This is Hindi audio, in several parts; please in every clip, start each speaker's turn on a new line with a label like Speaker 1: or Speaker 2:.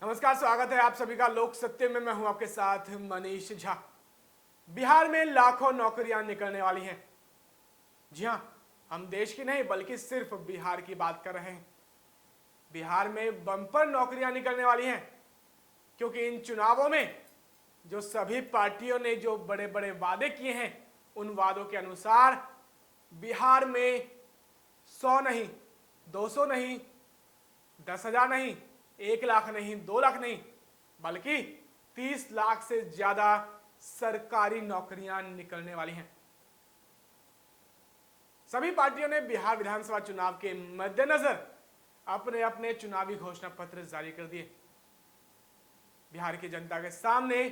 Speaker 1: नमस्कार, स्वागत है आप सभी का लोक सत्य में। मैं हूं आपके साथ मनीष झा। बिहार में लाखों नौकरियां निकलने वाली हैं। जी हां, हम देश की नहीं बल्कि सिर्फ बिहार की बात कर रहे हैं। बिहार में बम्पर नौकरियां निकलने वाली हैं, क्योंकि इन चुनावों में जो सभी पार्टियों ने जो बड़े बड़े वादे किए हैं, उन वादों के अनुसार बिहार में 100 नहीं, 200 नहीं, 10,000 नहीं, 1 लाख नहीं, 2 लाख नहीं, बल्कि 30 लाख से ज्यादा सरकारी नौकरियां निकलने वाली हैं। सभी पार्टियों ने बिहार विधानसभा चुनाव के मद्देनजर अपने अपने चुनावी घोषणा पत्र जारी कर दिए। बिहार की जनता के सामने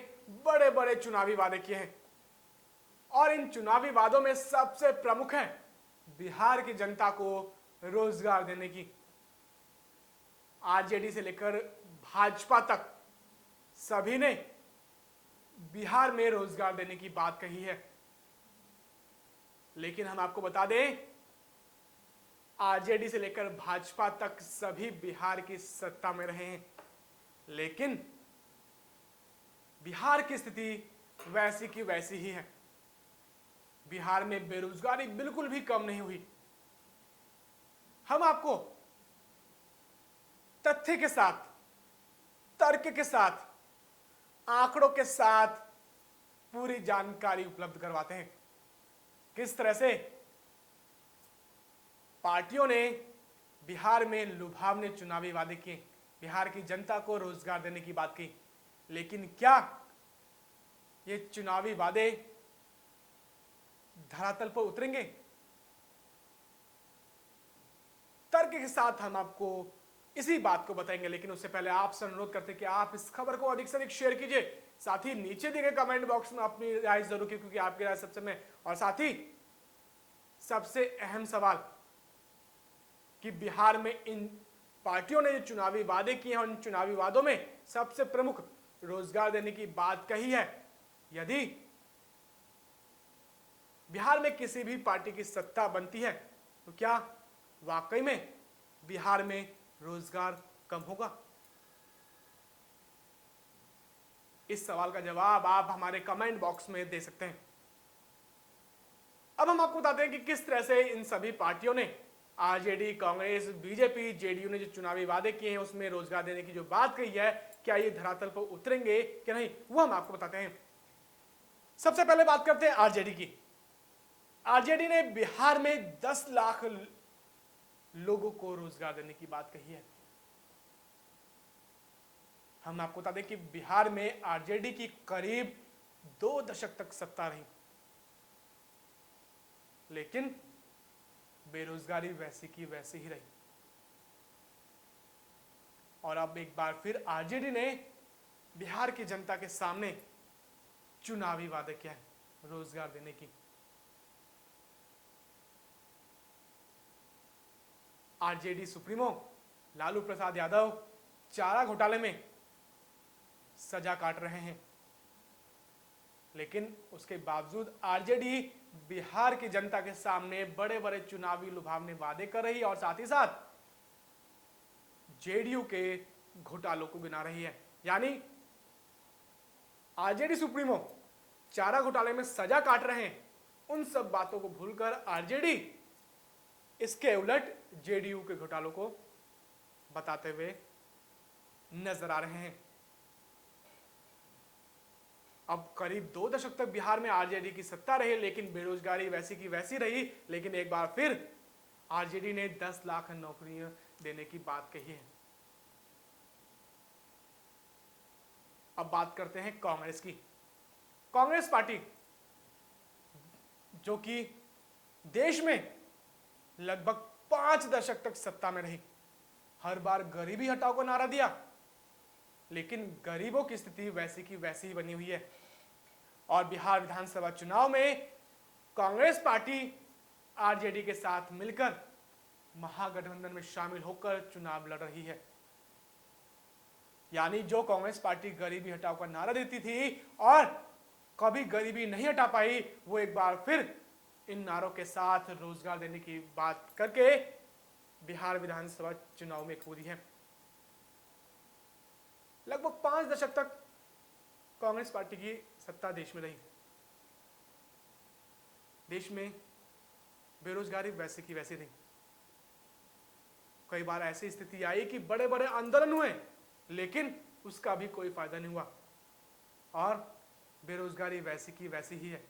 Speaker 1: बड़े बड़े चुनावी वादे किए हैं और इन चुनावी वादों में सबसे प्रमुख है बिहार की जनता को रोजगार देने की। आरजेडी से लेकर भाजपा तक सभी ने बिहार में रोजगार देने की बात कही है। लेकिन हम आपको बता दें, आरजेडी से लेकर भाजपा तक सभी बिहार की सत्ता में रहे हैं, लेकिन बिहार की स्थिति वैसी की वैसी ही है। बिहार में बेरोजगारी बिल्कुल भी कम नहीं हुई। हम आपको तथ्य के साथ, तर्क के साथ, आंकड़ों के साथ पूरी जानकारी उपलब्ध करवाते हैं। किस तरह से पार्टियों ने बिहार में लुभावने चुनावी वादे किए, बिहार की जनता को रोजगार देने की बात की, लेकिन क्या ये चुनावी वादे धरातल पर उतरेंगे? तर्क के साथ हम आपको इसी बात को बताएंगे, लेकिन उससे पहले आपसे अनुरोध करते हैं कि आप इस खबर को अधिक से अधिक शेयर कीजिए। साथ ही नीचे दिए गए कमेंट बॉक्स में अपनी राय जरूर कीजिए, क्योंकि आपकी राय सबसे में। और साथ ही सबसे अहम सवाल कि बिहार में इन पार्टियों ने जो चुनावी वादे किए हैं, उन चुनावी वादों में सबसे प्रमुख रोजगार देने की बात कही है। यदि बिहार में किसी भी पार्टी की सत्ता बनती है तो क्या वाकई में बिहार में रोजगार कम होगा? इस सवाल का जवाब आप हमारे कमेंट बॉक्स में दे सकते हैं। अब हम आपको बताते हैं कि किस तरह से इन सभी पार्टियों ने, आरजेडी, कांग्रेस, बीजेपी, जेडीयू ने जो चुनावी वादे किए हैं उसमें रोजगार देने की जो बात कही है, क्या ये धरातल पर उतरेंगे कि नहीं, वो हम आपको बताते हैं। सबसे पहले बात करते हैं आरजेडी की। आरजेडी ने बिहार में 10 लाख लोगों को रोजगार देने की बात कही है। हम आपको बता दें कि बिहार में आरजेडी की करीब 2 दशक तक सत्ता रही, लेकिन बेरोजगारी वैसी की वैसी ही रही। और अब एक बार फिर आरजेडी ने बिहार की जनता के सामने चुनावी वादे किया है रोजगार देने की। आरजेडी सुप्रीमो लालू प्रसाद यादव चारा घोटाले में सजा काट रहे हैं, लेकिन उसके बावजूद आरजेडी बिहार की जनता के सामने बड़े बड़े चुनावी लुभावने वादे कर रही है और साथ ही साथ जेडीयू के घोटालों को गिना रही है। यानी आरजेडी सुप्रीमो चारा घोटाले में सजा काट रहे हैं, उन सब बातों को भूलकर आरजेडी इसके उलट जेडीयू के घोटालों को बताते हुए नजर आ रहे हैं। अब करीब 2 दशक तक बिहार में आरजेडी की सत्ता रही, लेकिन बेरोजगारी वैसी की वैसी रही। लेकिन एक बार फिर आरजेडी ने 10 लाख नौकरियां देने की बात कही है। अब बात करते हैं कांग्रेस की। कांग्रेस पार्टी जो कि देश में लगभग 5 दशक तक सत्ता में रही, हर बार गरीबी हटाओ का नारा दिया, लेकिन गरीबों की स्थिति वैसी की वैसी ही बनी हुई है। और बिहार विधानसभा चुनाव में कांग्रेस पार्टी आरजेडी के साथ मिलकर महागठबंधन में शामिल होकर चुनाव लड़ रही है। यानी जो कांग्रेस पार्टी गरीबी हटाओ का नारा देती थी और कभी गरीबी नहीं हटा पाई, वो एक बार फिर इन नारों के साथ रोजगार देने की बात करके बिहार विधानसभा चुनाव में कूदी है। 5 दशक तक कांग्रेस पार्टी की सत्ता देश में रही। देश में बेरोजगारी वैसे की वैसी रही। कई बार ऐसी स्थिति आई कि बड़े बड़े आंदोलन हुए, लेकिन उसका भी कोई फायदा नहीं हुआ और बेरोजगारी वैसी की वैसी ही है।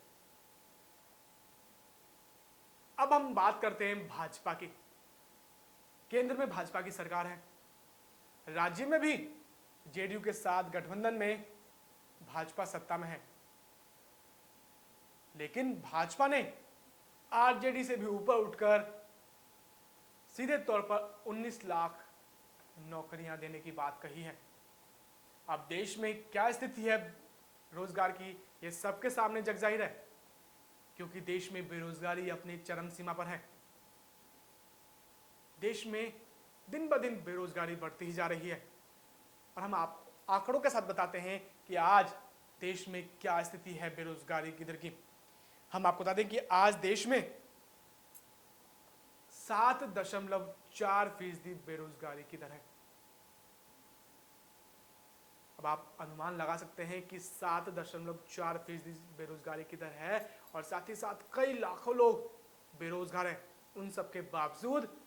Speaker 1: अब हम बात करते हैं भाजपा की। केंद्र में भाजपा की सरकार है, राज्य में भी जेडीयू के साथ गठबंधन में भाजपा सत्ता में है, लेकिन भाजपा ने आरजेडी से भी ऊपर उठकर सीधे तौर पर 19 लाख नौकरियां देने की बात कही है। अब देश में क्या स्थिति है रोजगार की, यह सबके सामने जग जाहिर है, क्योंकि देश में बेरोजगारी अपनी चरम सीमा पर है। देश में दिन ब दिन बेरोजगारी बढ़ती ही जा रही है और हम आप आंकड़ों के साथ बताते हैं कि आज देश में क्या स्थिति है बेरोजगारी की दर की। हम आपको बता दें कि आज देश में 7.4% बेरोजगारी की दर है। अब आप अनुमान लगा सकते हैं कि 7.4% बेरोजगारी की दर है और साथ ही साथ कई लाखों लोग बेरोजगार हैं। उन सब के बावजूद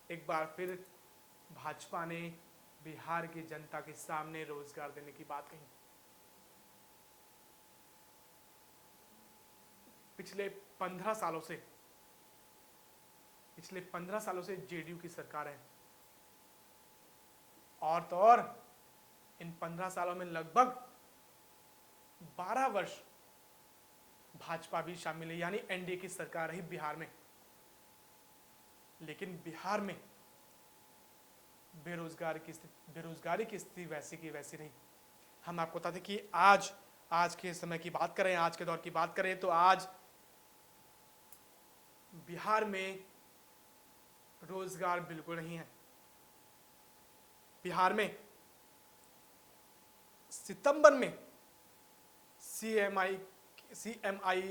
Speaker 1: एक बार फिर भाजपा ने बिहार की जनता के सामने रोजगार देने की बात कही। पिछले 15 सालों से जेडीयू की सरकार है और तो और इन 15 सालों में लगभग 12 वर्ष भाजपा भी शामिल है, यानी एनडीए की सरकार रही बिहार में। लेकिन बिहार में बेरोजगारी की स्थिति वैसी की वैसी रही। हम आपको बता दें कि आज के समय की बात करें, आज के दौर की बात करें तो आज बिहार में रोजगार बिल्कुल नहीं है। बिहार में सितंबर में सीएमआई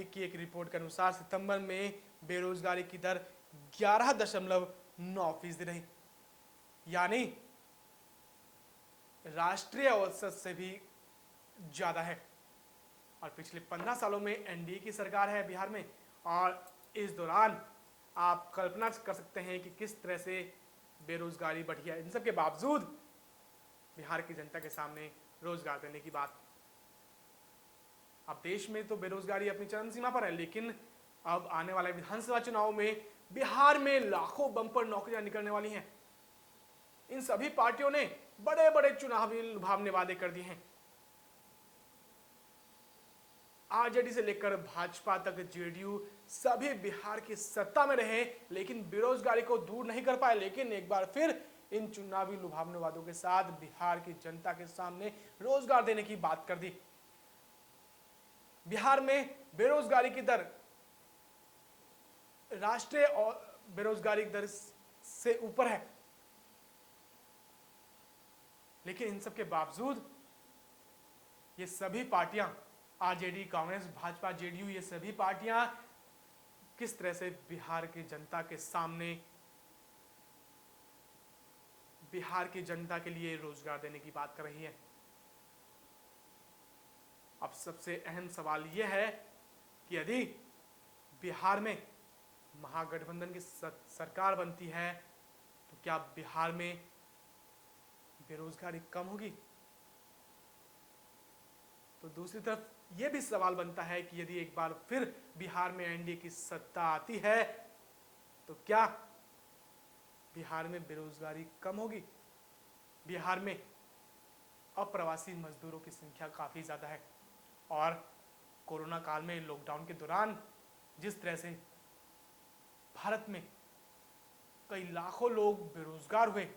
Speaker 1: की एक रिपोर्ट के अनुसार सितंबर में बेरोजगारी की दर 11.9% रही, यानी राष्ट्रीय औसत से भी ज्यादा है। और पिछले 15 सालों में एनडीए की सरकार है बिहार में और इस दौरान आप कल्पना कर सकते हैं कि किस तरह से बेरोजगारी बढ़ी है। इन सब के बावजूद बिहार की जनता के सामने रोजगार देने की बात। अब देश में तो बेरोजगारी अपनी चरम सीमा पर है, लेकिन अब आने वाले विधानसभा चुनाव में बिहार में लाखों बम्पर नौकरियां निकलने वाली हैं। इन सभी पार्टियों ने बड़े बड़े चुनावी लुभावने वादे कर दिए हैं। आरजेडी से लेकर भाजपा तक जेडीयू सभी बिहार की सत्ता में रहे, लेकिन बेरोजगारी को दूर नहीं कर पाए। लेकिन एक बार फिर इन चुनावी लुभावने वादों के साथ बिहार की जनता के सामने रोजगार देने की बात कर दी। बिहार में बेरोजगारी की दर राष्ट्रीय और बेरोजगारी दर से ऊपर है, लेकिन इन सब के बावजूद ये सभी पार्टियां आरजेडी, कांग्रेस, भाजपा, जेडीयू, ये सभी पार्टियां किस तरह से बिहार की जनता के सामने बिहार की जनता के लिए रोजगार देने की बात कर रही है। अब सबसे अहम सवाल यह है कि यदि बिहार में महागठबंधन की सरकार बनती है तो क्या बिहार में बेरोजगारी कम होगी? तो दूसरी तरफ यह भी सवाल बनता है कि यदि एक बार फिर बिहार में एनडीए की सत्ता आती है तो क्या बिहार में बेरोजगारी कम होगी? बिहार में अप्रवासी मजदूरों की संख्या काफी ज्यादा है और कोरोना काल में, लॉकडाउन के दौरान जिस तरह से भारत में कई लाखों लोग बेरोजगार हुए,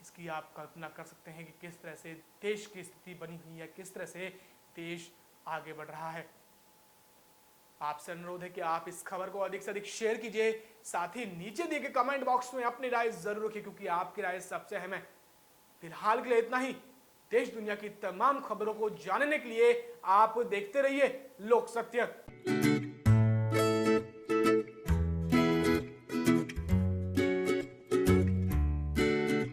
Speaker 1: इसकी आप कल्पना कर सकते हैं कि किस तरह से देश की स्थिति बनी हुई है, किस तरह से देश आगे बढ़ रहा है। आपसे अनुरोध है कि आप इस खबर को अधिक से अधिक शेयर कीजिए, साथ ही नीचे दिए गए कमेंट बॉक्स में अपनी राय जरूर रखिए, क्योंकि आपकी राय सबसे अहम है। फिलहाल के लिए इतना ही। देश दुनिया की तमाम खबरों को जानने के लिए आप देखते रहिए लोक सत्य।